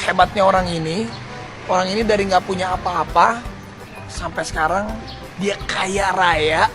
hebatnya orang ini dari nggak punya apa-apa sampai sekarang dia kaya raya.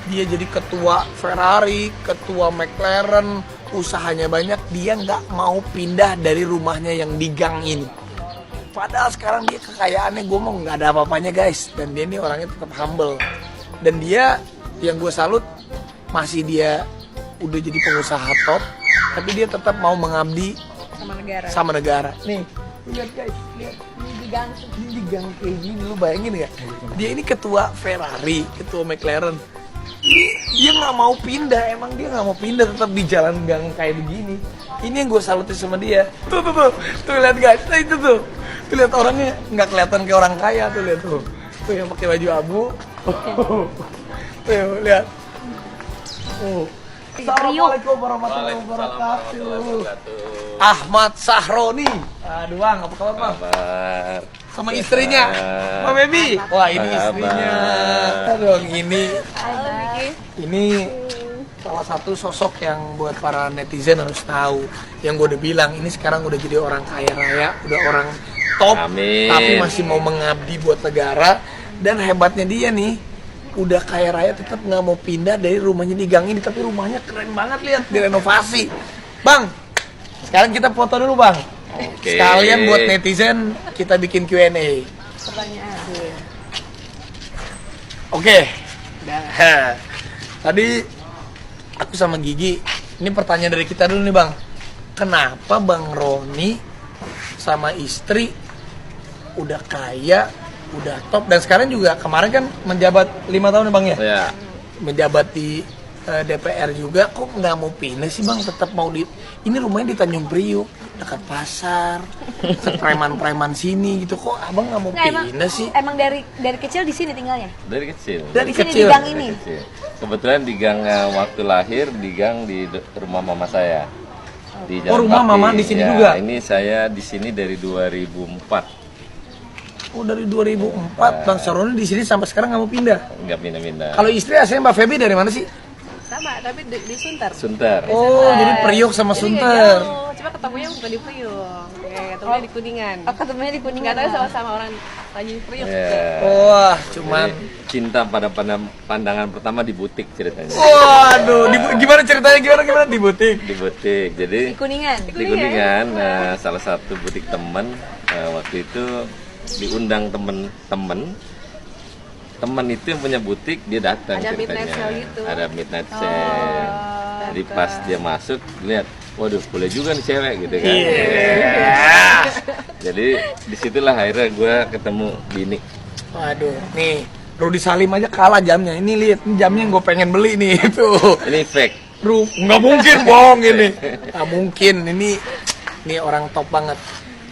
Dia jadi ketua Ferrari, ketua McLaren, usahanya banyak. Dia nggak mau pindah dari rumahnya yang di gang ini. Padahal sekarang dia kekayaannya gue mau nggak ada apa-apanya guys. Dan dia ini orangnya tetap humble. Dan dia yang gue salut masih dia udah jadi pengusaha top, tapi dia tetap mau mengabdi sama negara. Nih, lihat guys, lihat ini di gang kayak gini, lu bayangin nggak? Dia ini ketua Ferrari, ketua McLaren. Dia nggak mau pindah, emang dia nggak mau pindah, tetap di jalan gang kayak begini. Ini yang gue salutin sama dia. Tuh lihat guys, nah itu tuh lihat orangnya nggak kelihatan kayak orang kaya tuh, lihat tuh yang pakai baju abu. Tuh lihat. Assalamualaikum warahmatullahi wabarakatuh. Ahmad Sahroni. Aduh bang, apa kabar bang? Kabar. Sama istrinya, Mbak Baby. Wah ini istrinya. Aduh ini salah satu sosok yang buat para netizen harus tahu. Yang gue udah bilang, ini sekarang udah jadi orang kaya raya, udah orang top. Amin. Tapi masih mau mengabdi buat negara. Dan hebatnya dia nih, udah kaya raya tetap nggak mau pindah dari rumahnya di gang ini. Tapi rumahnya keren banget, lihat, direnovasi. Bang, sekarang kita foto dulu bang. Oke. Sekalian buat netizen kita bikin Q&A. Pertanyaan. Oke. Nah, tadi aku sama Gigi, ini pertanyaan dari kita dulu nih bang. Kenapa Bang Roni sama istri udah kaya, udah top, dan sekarang juga kemarin kan menjabat 5 tahun ya bang ya? Ya. Menjabat di DPR juga, kok nggak mau pindah sih bang? Tetap mau di ini, rumahnya di Tanjung Priuk, dekat pasar, preman-preman sini gitu, kok abang nggak mau pindah sih? Emang dari kecil di sini tinggalnya? Dari kecil. Dari Di sini kecil. di gang ini. Kecil. Kebetulan di gang waktu lahir di gang di rumah mama saya. Di Oh, rumah Bakti. mama di sini Ya, juga? Ini saya di sini dari 2004. Oh dari 2004 Bang Sahroni di sini sampai sekarang nggak mau pindah. Nggak pindah-pindah. Kalau istri asalnya Mbak Feby dari mana sih? Sama, tapi di Sunter. Sunter. Oh jadi Priok sama Jadi nggak Sunter. jauh, cuma ketemunya bukan di Priok. Ketemunya di Kuningan. Oh, ketemunya di Kuningan. Nggak tahu sama-sama orang Tanjung Priok. Ya. Wah cuman. Jadi, cinta pada pandangan pertama di butik ceritanya. Waduh, gimana ceritanya gimana di butik? Di butik. Jadi Di Kuningan. di Kuningan, salah satu butik teman, waktu itu diundang teman itu yang punya butik, dia datang Ada midnight ceritanya. sale gitu. Ada midnight sale. Jadi pas dia masuk lihat, waduh boleh juga nih cewek gitu kan. Jadi disitulah akhirnya gue ketemu bini. Waduh, nih Rudi Salim aja kalah jamnya. Ini lihat, ini jamnya yang gue pengen beli nih itu. Ini fake. Nggak mungkin bohong ini. Nggak mungkin, ini orang top banget.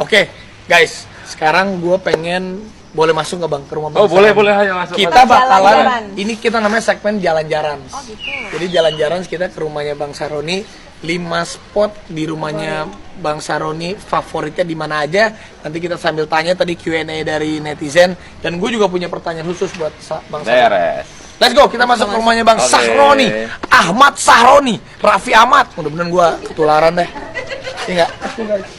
Oke, guys, sekarang gue pengen boleh masuk nggak bang ke rumah bang? Oh boleh ayo masuk. Kita Masuk. bakalan, Jalan-jalan. ini kita namanya segmen jalan-jalan. Oh gitu. Jadi jalan-jalan kita ke rumahnya Bang Sahroni, 5 spot di rumahnya Bang Sahroni, favoritnya di mana aja. Nanti kita sambil tanya tadi Q&A dari netizen, dan gue juga punya pertanyaan khusus buat Bang Sahroni. Beres. Let's go, kita masuk ke rumahnya Bang Oke. Sahroni, Ahmad Sahroni, Raffi Ahmad. Mudah-mudahan gue ketularan deh. Iya nggak? Let's go, guys.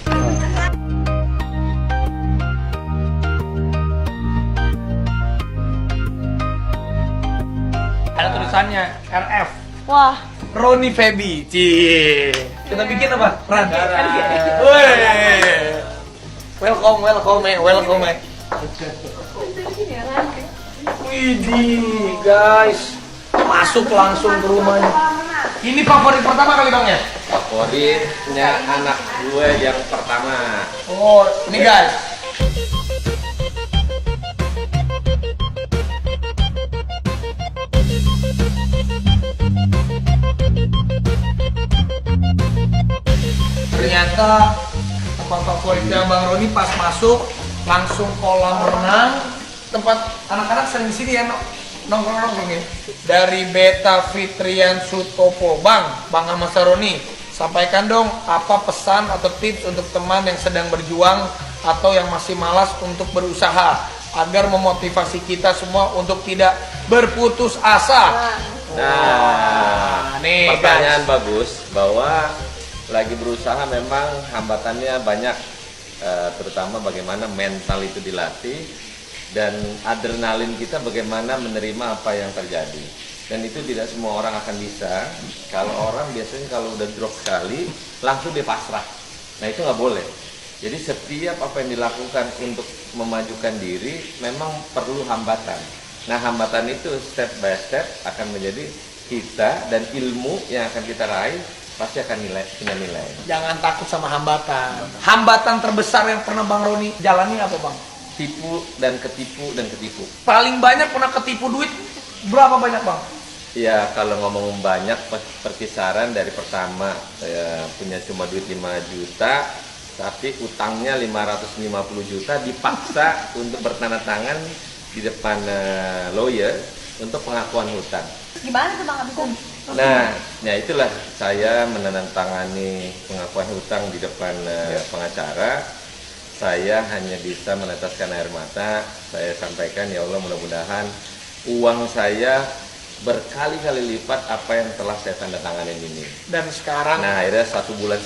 Ada tulisannya RF. Wah, Roni Feby. Cie. Kita bikin apa? Ran. Woi. Welcome. Widih, guys. Masuk langsung ke rumahnya. Ini favorit pertama kali Bang ya? Favoritnya anak gue yang pertama. Oh, ini guys. Ternyata tempat favoritnya Bang Roni pas masuk langsung kolam renang, tempat anak-anak sering di sini ya nongkrong ya. Dari Beta Fitrian Sutopo, Bang Ahmad Sahroni, sampaikan dong apa pesan atau tips untuk teman yang sedang berjuang atau yang masih malas untuk berusaha agar memotivasi kita semua untuk tidak berputus asa. Nah, nih pertanyaan guys. bagus bahwa lagi berusaha memang hambatannya banyak. terutama bagaimana mental itu dilatih dan adrenalin kita bagaimana menerima apa yang terjadi. Dan itu tidak semua orang akan bisa. Kalau orang biasanya kalau udah drop sekali langsung dia pasrah. Nah itu nggak boleh. Jadi setiap apa yang dilakukan untuk memajukan diri memang perlu hambatan. Nah hambatan itu step by step akan menjadi kita, dan ilmu yang akan kita raih pasti akan punya nilai. Jangan takut sama hambatan. Hambatan terbesar yang pernah Bang Roni jalani apa Bang? Tipu dan ketipu dan ketipu. Paling banyak pernah ketipu duit berapa banyak Bang? Ya kalau ngomong banyak, perkisaran dari pertama saya punya cuma duit 5 juta, tapi utangnya 550 juta, dipaksa untuk bertanda tangan di depan lawyer untuk pengakuan hutang. Gimana tuh Bang abis itu? Nah itulah saya menandatangani pengakuan hutang di depan pengacara. Saya hanya bisa meneteskan air mata. Saya sampaikan, ya Allah mudah-mudahan uang saya berkali-kali lipat apa yang telah saya tanda tanganin ini. Dan sekarang Nah akhirnya 1,5 bulan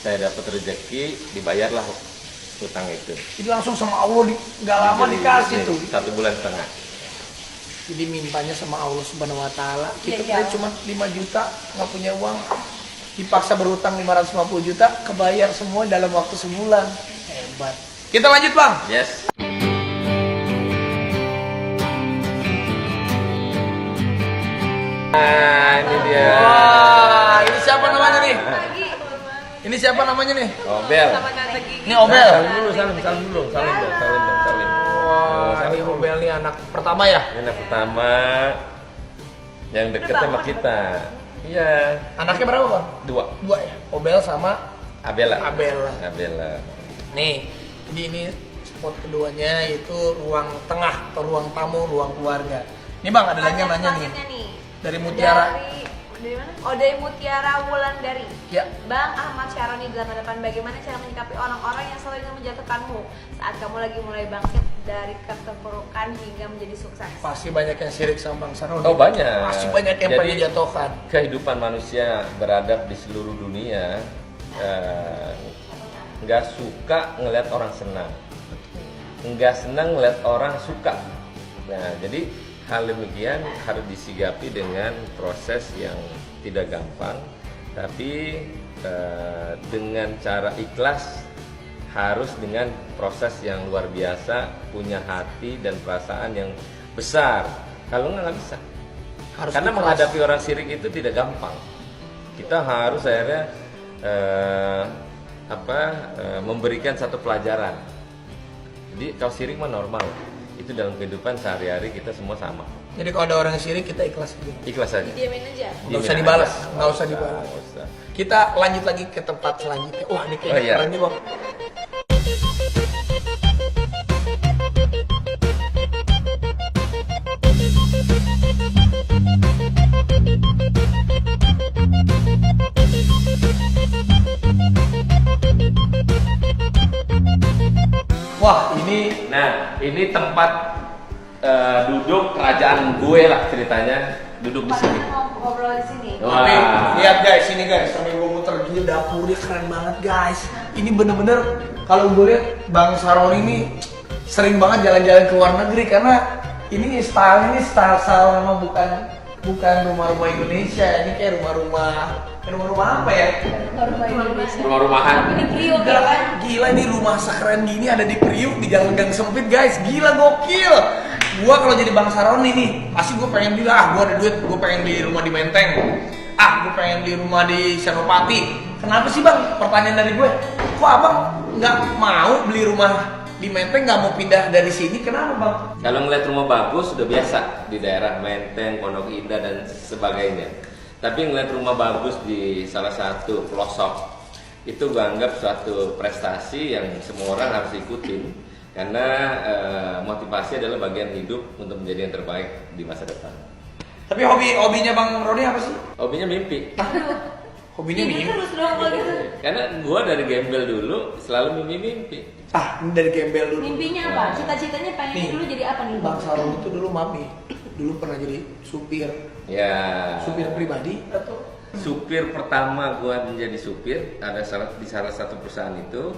saya dapat rezeki, dibayarlah hutang itu. itu langsung sama Allah nggak lama dikasih tuh. 1,5 bulan. Jadi mintanya sama Allah Subhanahu Wa Taala. Kita Iya, iya. cuma 5 juta nggak punya uang, dipaksa berhutang 550 juta, kebayar semua dalam waktu sebulan. Hebat. Kita lanjut Bang. Yes. Nah ini dia. Wah, ini siapa namanya nih? Ini siapa namanya nih? Obel. Sama Tante Gigi. Ini Obel. Salim dulu. Wah, ini Obel nih anak pertama ya? Ini anak pertama yang deket sama kita. Iya. Anaknya berapa Bang? 2. Dua ya? Obel sama Abela. Abela. Nih, jadi ini spot keduanya itu ruang tengah atau ruang tamu, ruang keluarga. Ini Bang, ada lagi yang nanya nih. Dari Mutiara. Dari mana? Oh, dari Mutiara Wulandari. Ya. Bang Ahmad Syaroni 88, bagaimana cara menyikapi orang-orang yang selalu ingin menjatuhkanmu saat kamu lagi mulai bangkit dari keterpurukan hingga menjadi sukses? Pasti banyak yang sirik sama Bang Saroni. Oh banyak. Pasti banyak yang Jadi, pengen jatuhkan. Kehidupan manusia beradab di seluruh dunia nggak suka ngelihat orang senang, nggak senang ngelihat orang suka. Nah jadi hal demikian harus disikapi dengan proses yang tidak gampang, tapi dengan cara ikhlas, harus dengan proses yang luar biasa, punya hati dan perasaan yang besar. Kalau nggak bisa. Harus Karena ikhlas. menghadapi orang sirik itu tidak gampang. Kita harus akhirnya memberikan satu pelajaran. Jadi kalau sirik mah normal. Itu dalam kehidupan sehari-hari kita semua sama. Jadi kalau ada orang yang sirik kita ikhlas aja. Ikhlas saja. Diamin aja. Nggak usah dibalas, nggak usah dibalas. Nggak usah. Kita lanjut lagi ke tempat selanjutnya. Wah, ini kayaknya Oh, iya. keren nih Bang. Wah, ini Nah, ini tempat duduk kerajaan gue lah ceritanya. Duduk di sini. Mau ngobrol di sini. Wah. Tapi lihat guys, ini guys, sambil gue muter gini dapurnya keren banget guys. Ini bener-bener kalau gue lihat Bang Saroni ini sering banget jalan-jalan ke luar negeri karena ini style memang bukan rumah-rumah Indonesia. Ini kayak rumah-rumah apa ya? Rumah Indonesia. Rumah-rumahan. Ini Priok ya kan? Gila ini rumah sekeren gini ada di Priuk di jalan gang sempit guys. Gila gokil. Gua kalau jadi Bang Saroni nih, pasti gue pengen bilang, gua ada duit, gue pengen beli rumah di Menteng. Gue pengen beli rumah di Senopati. Kenapa sih Bang? Pertanyaan dari gue. Kok Abang nggak mau beli rumah di Menteng, nggak mau pindah dari sini? Kenapa Bang? Kalau ngeliat rumah bagus sudah biasa di daerah Menteng, Pondok Indah dan sebagainya. Tapi ngeliat rumah bagus di salah satu pelosok itu gue anggap suatu prestasi yang semua orang harus ikutin. Karena motivasi adalah bagian hidup untuk menjadi yang terbaik di masa depan. Tapi hobinya Bang Roni apa sih? Hobinya mimpi. Hobinya mimpi. Terus dong kalau gitu. Karena gue dari gembel dulu selalu mimpi-mimpi. Ini dari gembel dulu. Mimpinya apa? Cita-citanya pengen Nih, dulu jadi apa nih? Bang Saroni itu dulu mami. Dulu pernah jadi supir. Ya. Supir pribadi atau Supir pertama gue menjadi supir ada di salah satu perusahaan itu.